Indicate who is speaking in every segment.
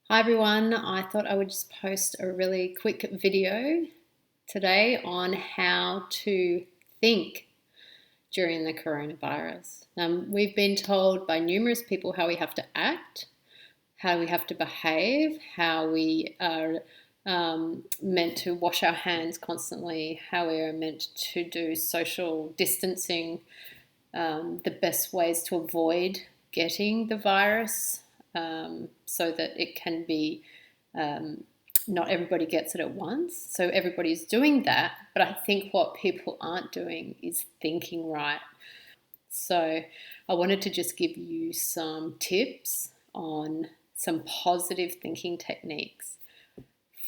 Speaker 1: Hi everyone, I thought I would just post a really quick video today on how to think during the coronavirus. We've been told by numerous people how we have to act, how we have to behave, how we are meant to wash our hands constantly, how we are meant to do social distancing, the best ways to avoid getting the virus so that it can be not everybody gets it at once. So everybody's doing that, but I think what people aren't doing is thinking right. So I wanted to just give you some tips on some positive thinking techniques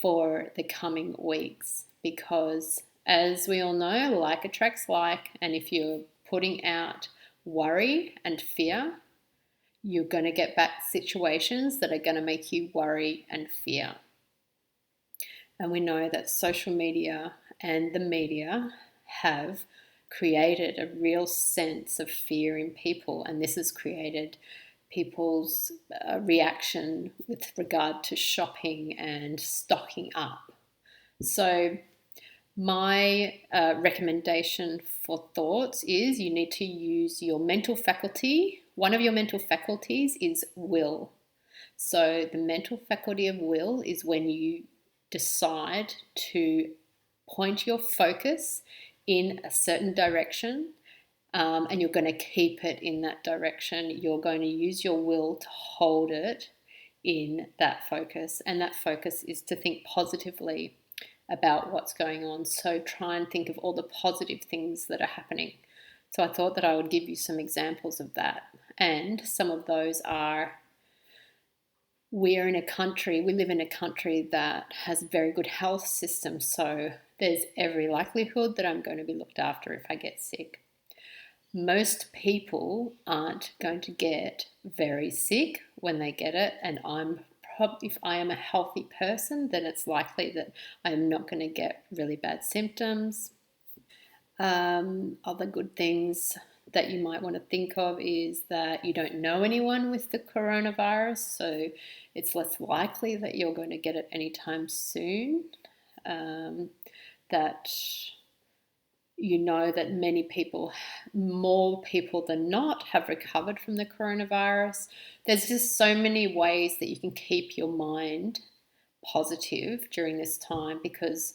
Speaker 1: for the coming weeks because, as we all know, like attracts like, and if you're putting out worry and fear, you're going to get back situations that are going to make you worry and fear. And we know that social media and the media have created a real sense of fear in people, and this has created people's reaction with regard to shopping and stocking up. So my recommendation for thoughts is you need to use your mental faculty. One of your mental faculties is will. So the mental faculty of will is when you decide to point your focus in a certain direction, and you're going to keep it in that direction. You're going to use your will to hold it in that focus, and that focus is to think positively about what's going on. So try and think of all the positive things that are happening. So I thought that I would give you some examples of that. And some of those are, we live in a country that has a very good health system. So there's every likelihood that I'm going to be looked after if I get sick. Most people aren't going to get very sick when they get it, and if I am a healthy person, then it's likely that I am not going to get really bad symptoms. Other good things that you might want to think of is that you don't know anyone with the coronavirus, so it's less likely that you're going to get it anytime soon. That you know that more people than not, have recovered from the coronavirus. There's just so many ways that you can keep your mind positive during this time, because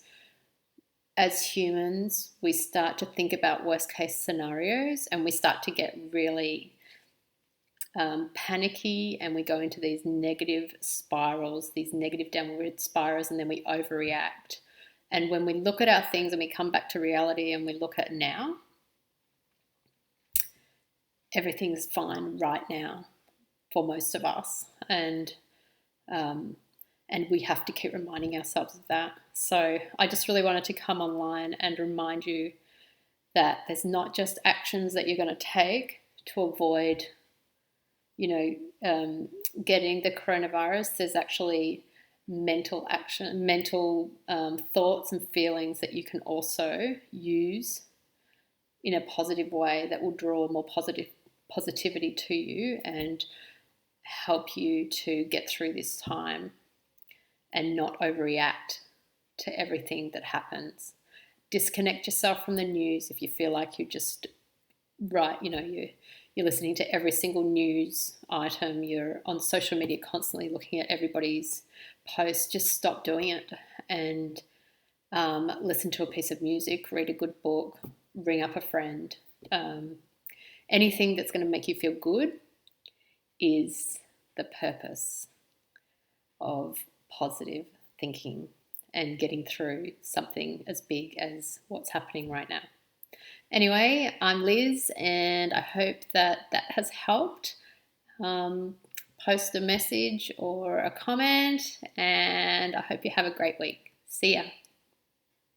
Speaker 1: as humans, we start to think about worst case scenarios and we start to get really panicky, and we go into these negative spirals, these negative downward spirals, and then we overreact. And when we look at our things and we come back to reality and we look at now, everything's fine right now for most of us. And we have to keep reminding ourselves of that. So I just really wanted to come online and remind you that there's not just actions that you're going to take to avoid, getting the coronavirus. There's actually mental thoughts and feelings that you can also use in a positive way that will draw more positivity to you and help you to get through this time and not overreact to everything that happens. Disconnect yourself from the news if you feel like you're just you're listening to every single news item. You're on social media constantly looking at everybody's posts. Just stop doing it and listen to a piece of music, read a good book, ring up a friend. Anything that's going to make you feel good is the purpose of positive thinking and getting through something as big as what's happening right now. Anyway, I'm Liz, and I hope that has helped. Post a message or a comment, and I hope you have a great week. See ya.